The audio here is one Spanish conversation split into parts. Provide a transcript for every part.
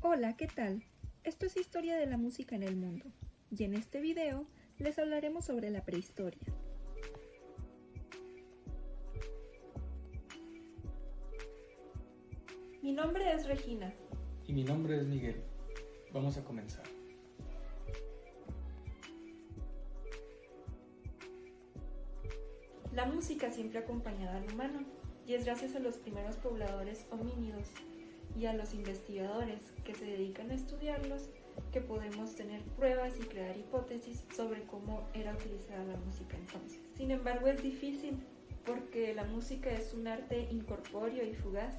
Hola, ¿qué tal? Esto es Historia de la Música en el Mundo, y en este video les hablaremos sobre la prehistoria. Mi nombre es Regina. Y mi nombre es Miguel. Vamos a comenzar. La música siempre ha acompañado al humano, y es gracias a los primeros pobladores homínidos y a los investigadores que se dedican a estudiarlos que podemos tener pruebas y crear hipótesis sobre cómo era utilizada la música entonces. Sin embargo, es difícil porque la música es un arte incorpóreo y fugaz.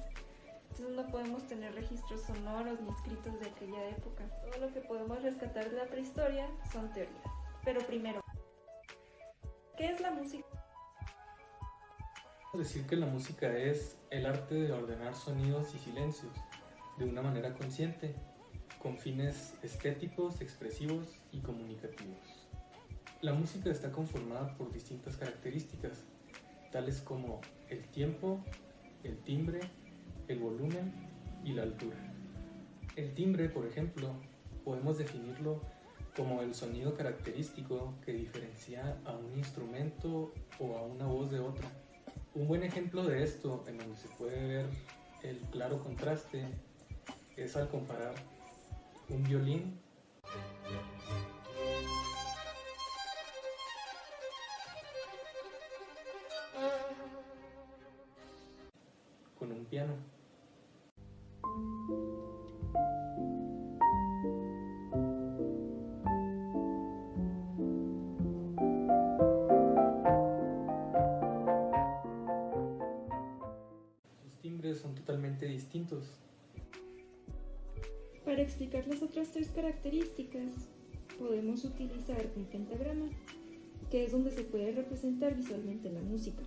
Entonces no podemos tener registros sonoros ni escritos de aquella época. Todo lo que podemos rescatar de la prehistoria son teorías. Pero primero, ¿qué es la música? Decir que la música es el arte de ordenar sonidos y silencios de una manera consciente, con fines estéticos, expresivos y comunicativos. La música está conformada por distintas características, tales como el tiempo, el timbre, el volumen y la altura. El timbre, por ejemplo, podemos definirlo como el sonido característico que diferencia a un instrumento o a una voz de otra. Un buen ejemplo de esto, en donde se puede ver el claro contraste, es al comparar un violín con un piano. Sus timbres son totalmente distintos. Para explicar las otras tres características, podemos utilizar un pentagrama, que es donde se puede representar visualmente la música.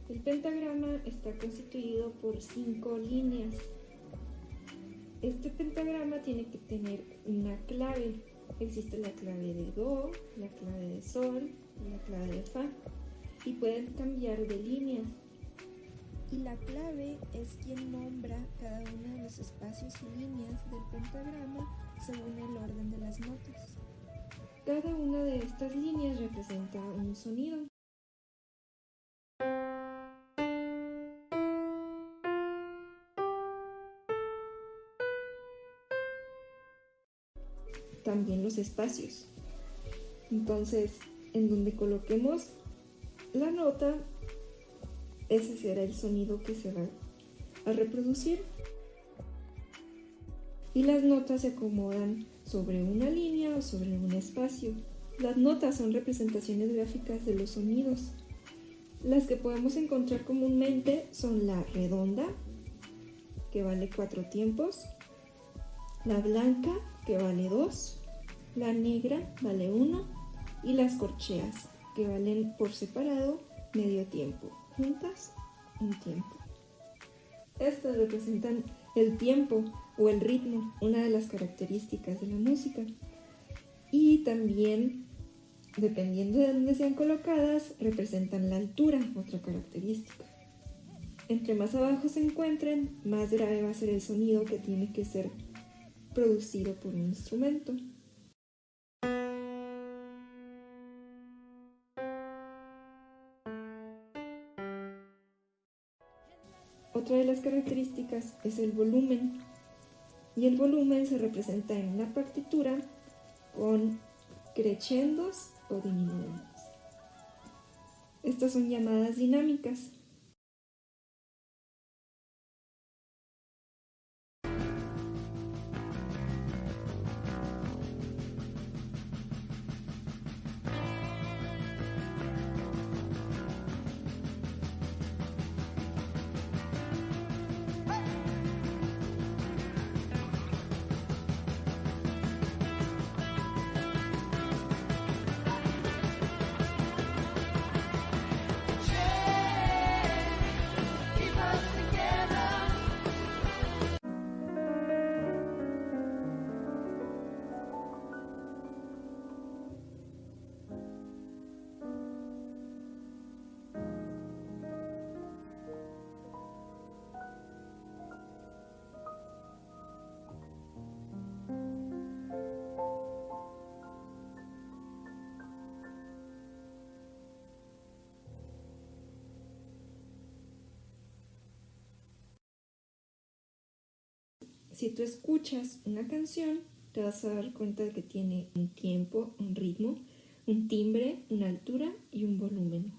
El pentagrama está constituido por 5 líneas. Este pentagrama tiene que tener una clave. Existe la clave de Do, la clave de Sol y la clave de Fa, y pueden cambiar de líneas. Y la clave es quien nombra cada uno de los espacios y líneas del pentagrama según el orden de las notas. Cada una de estas líneas representa un sonido. También los espacios. Entonces, en donde coloquemos la nota, ese será el sonido que se va a reproducir. Y las notas se acomodan sobre una línea o sobre un espacio. Las notas son representaciones gráficas de los sonidos. Las que podemos encontrar comúnmente son la redonda, que vale 4 tiempos, la blanca, que vale 2, la negra vale 1 y las corcheas, que valen por separado medio tiempo, juntas un tiempo. Estas representan el tiempo o el ritmo, una de las características de la música. Y también, dependiendo de dónde sean colocadas, representan la altura, otra característica. Entre más abajo se encuentren, más grave va a ser el sonido que tiene que ser producido por un instrumento. Otra de las características es el volumen, y el volumen se representa en una partitura con crescendos o diminuendos. Estas son llamadas dinámicas. Si tú escuchas una canción, te vas a dar cuenta de que tiene un tiempo, un ritmo, un timbre, una altura y un volumen.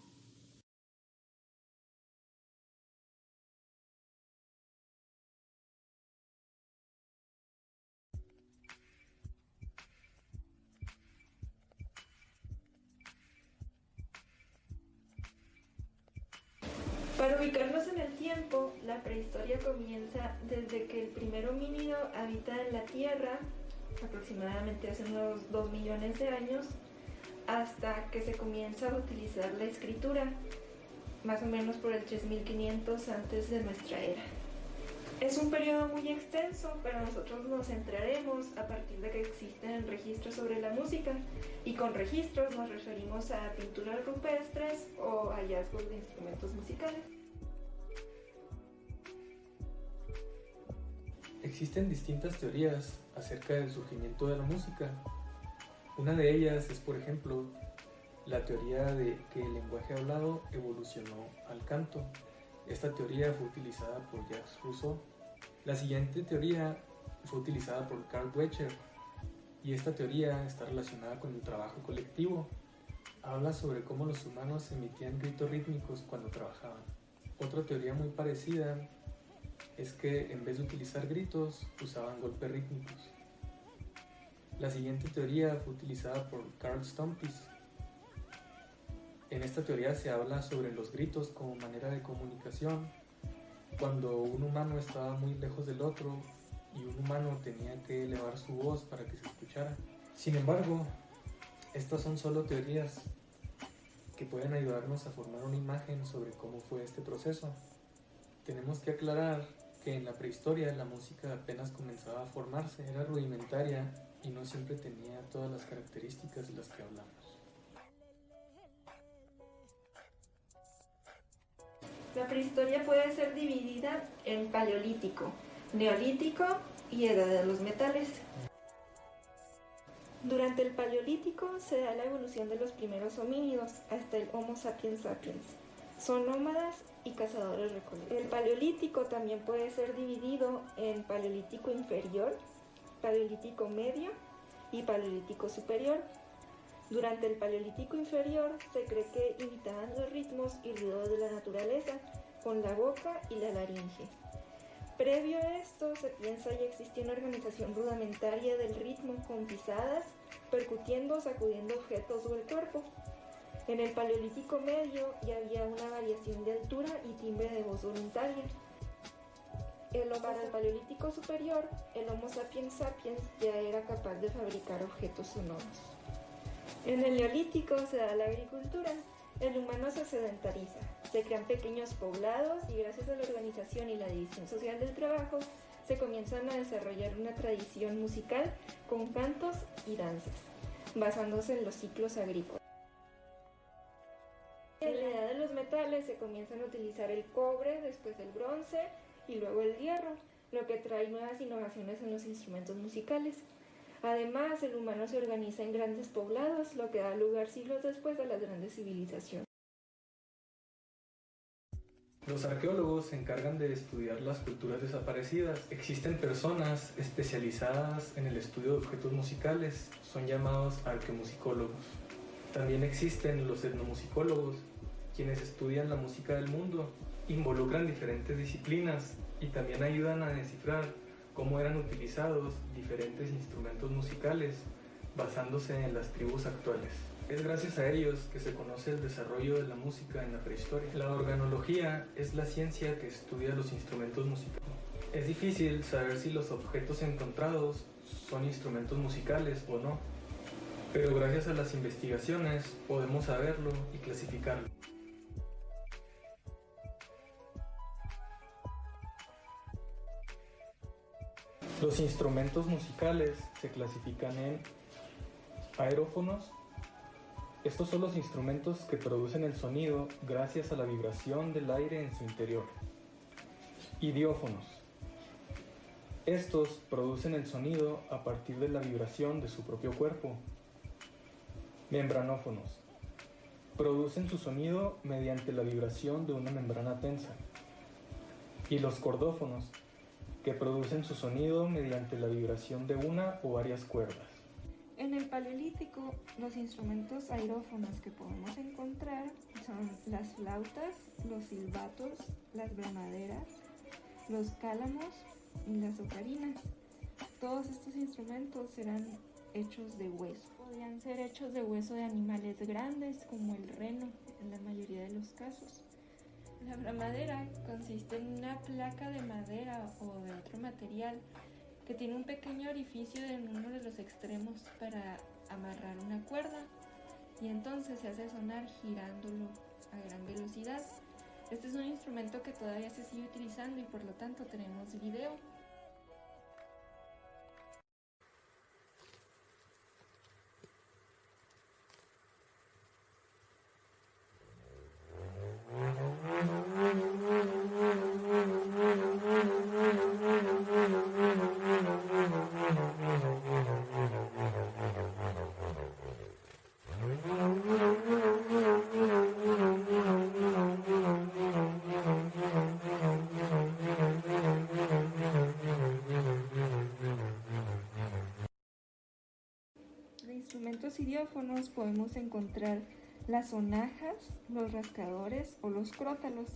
Para ubicarnos en el tiempo, la prehistoria comienza desde que el primer homínido habita en la Tierra, aproximadamente hace unos 2 millones de años, hasta que se comienza a utilizar la escritura, más o menos por el 3500 antes de nuestra era. Es un periodo muy extenso, pero nosotros nos centraremos a partir de que existen registros sobre la música, y con registros nos referimos a pinturas rupestres o hallazgos de instrumentos musicales. Existen distintas teorías acerca del surgimiento de la música. Una de ellas es, por ejemplo, la teoría de que el lenguaje hablado evolucionó al canto. Esta teoría fue utilizada por Jacques Rousseau. La siguiente teoría fue utilizada por Carl Dwecher, y esta teoría está relacionada con el trabajo colectivo. Habla sobre cómo los humanos emitían gritos rítmicos cuando trabajaban. Otra teoría muy parecida es que en vez de utilizar gritos, usaban golpes rítmicos. La siguiente teoría fue utilizada por Carl Stumpis. En esta teoría se habla sobre los gritos como manera de comunicación, cuando un humano estaba muy lejos del otro y un humano tenía que elevar su voz para que se escuchara. Sin embargo, estas son solo teorías que pueden ayudarnos a formar una imagen sobre cómo fue este proceso. Tenemos que aclarar que en la prehistoria la música apenas comenzaba a formarse, era rudimentaria y no siempre tenía todas las características de las que hablamos. La prehistoria puede ser dividida en paleolítico, neolítico y edad de los metales. Durante el paleolítico se da la evolución de los primeros homínidos hasta el Homo sapiens sapiens. Son nómadas y cazadores recolectores. El paleolítico también puede ser dividido en paleolítico inferior, paleolítico medio y paleolítico superior. Durante el paleolítico inferior se cree que imitaban los ritmos y ruidos de la naturaleza con la boca y la laringe. Previo a esto se piensa ya existía una organización rudimentaria del ritmo con pisadas, percutiendo o sacudiendo objetos o el cuerpo. En el paleolítico medio ya había una variación de altura y timbre de voz voluntaria. Para el paleolítico superior, el Homo sapiens sapiens ya era capaz de fabricar objetos sonoros. En el neolítico se da la agricultura. El humano se sedentariza, se crean pequeños poblados y gracias a la organización y la división social del trabajo se comienzan a desarrollar una tradición musical con cantos y danzas, basándose en los ciclos agrícolas. En la edad de los metales se comienzan a utilizar el cobre, después el bronce y luego el hierro, lo que trae nuevas innovaciones en los instrumentos musicales. Además, el humano se organiza en grandes poblados, lo que da lugar siglos después a las grandes civilizaciones. Los arqueólogos se encargan de estudiar las culturas desaparecidas. Existen personas especializadas en el estudio de objetos musicales, son llamados arqueomusicólogos. También existen los etnomusicólogos, quienes estudian la música del mundo, involucran diferentes disciplinas y también ayudan a descifrar cómo eran utilizados diferentes instrumentos musicales basándose en las tribus actuales. Es gracias a ellos que se conoce el desarrollo de la música en la prehistoria. La organología es la ciencia que estudia los instrumentos musicales. Es difícil saber si los objetos encontrados son instrumentos musicales o no, pero gracias a las investigaciones podemos saberlo y clasificarlo. Los instrumentos musicales se clasifican en aerófonos. Estos son los instrumentos que producen el sonido gracias a la vibración del aire en su interior. Idiófonos. Estos producen el sonido a partir de la vibración de su propio cuerpo. Membranófonos. Producen su sonido mediante la vibración de una membrana tensa. Y los cordófonos. que producen su sonido mediante la vibración de una o varias cuerdas. En el Paleolítico, los instrumentos aerófonos que podemos encontrar son las flautas, los silbatos, las bramaderas, los cálamos y las ocarinas. Todos estos instrumentos eran hechos de hueso. Podían ser hechos de hueso de animales grandes como el reno en la mayoría de los casos. La bramadera consiste en una placa de madera o de otro material que tiene un pequeño orificio en uno de los extremos para amarrar una cuerda y entonces se hace sonar girándolo a gran velocidad. Este es un instrumento que todavía se sigue utilizando y por lo tanto tenemos video. De instrumentos idiófonos podemos encontrar las sonajas, los rascadores o los crótalos,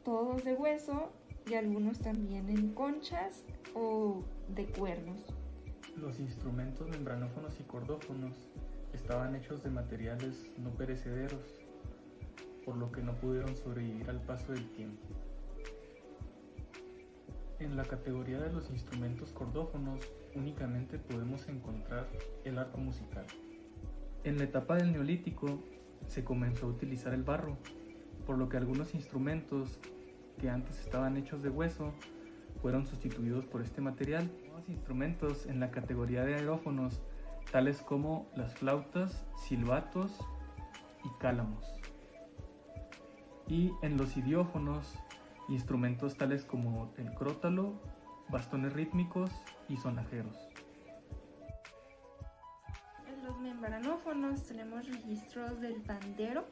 todos de hueso y algunos también en conchas o de cuernos. Los instrumentos membranófonos y cordófonos estaban hechos de materiales no perecederos, por lo que no pudieron sobrevivir al paso del tiempo. En la categoría de los instrumentos cordófonos únicamente podemos encontrar el arco musical. En la etapa del Neolítico se comenzó a utilizar el barro, por lo que algunos instrumentos que antes estaban hechos de hueso fueron sustituidos por este material. Nuevos instrumentos en la categoría de aerófonos, tales como las flautas, silbatos y cálamos. Y en los idiófonos, instrumentos tales como el crótalo, bastones rítmicos y sonajeros. En los membranófonos tenemos registros del pandero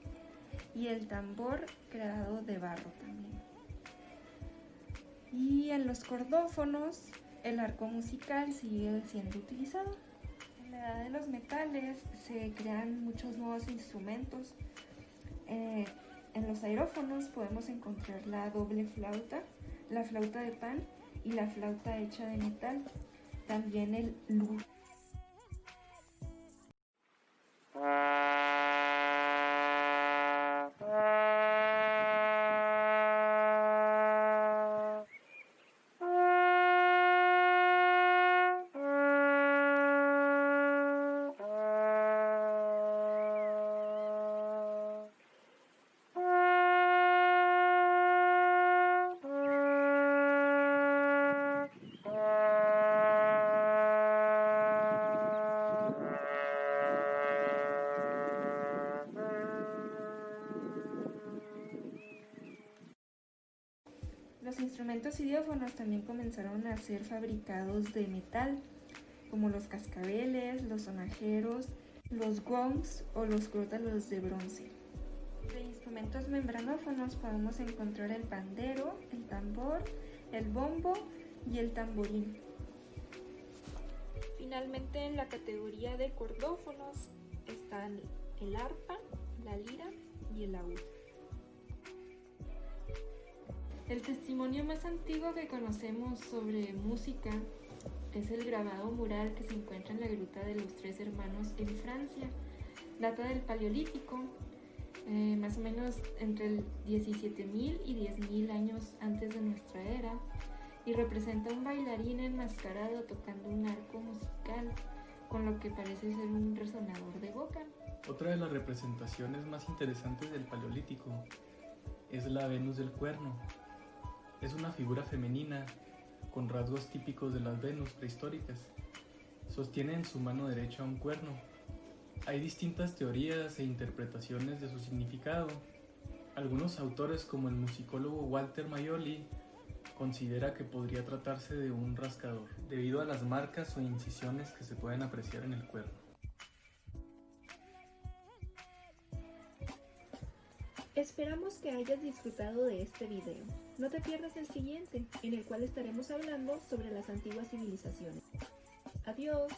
y el tambor creado de barro también. Y en los cordófonos el arco musical sigue siendo utilizado. En la edad de los metales se crean muchos nuevos instrumentos. En los aerófonos podemos encontrar la doble flauta, la flauta de pan y la flauta hecha de metal. También el lute. Los instrumentos idiófonos también comenzaron a ser fabricados de metal, como los cascabeles, los sonajeros, los gongs o los crótalos de bronce. De instrumentos membranófonos podemos encontrar el pandero, el tambor, el bombo y el tamborín. Finalmente, en la categoría de cordófonos están el arpa, la lira y el laúd. El testimonio más antiguo que conocemos sobre música es el grabado mural que se encuentra en la Gruta de los Tres Hermanos en Francia. Data del Paleolítico, más o menos entre el 17.000 y 10.000 años antes de nuestra era, y representa a un bailarín enmascarado tocando un arco musical, con lo que parece ser un resonador de boca. Otra de las representaciones más interesantes del Paleolítico es la Venus del Cuerno. Es una figura femenina con rasgos típicos de las Venus prehistóricas. Sostiene en su mano derecha un cuerno. Hay distintas teorías e interpretaciones de su significado. Algunos autores, como el musicólogo Walter Maioli, considera que podría tratarse de un rascador, debido a las marcas o incisiones que se pueden apreciar en el cuerno. Esperamos que hayas disfrutado de este video. No te pierdas el siguiente, en el cual estaremos hablando sobre las antiguas civilizaciones. Adiós.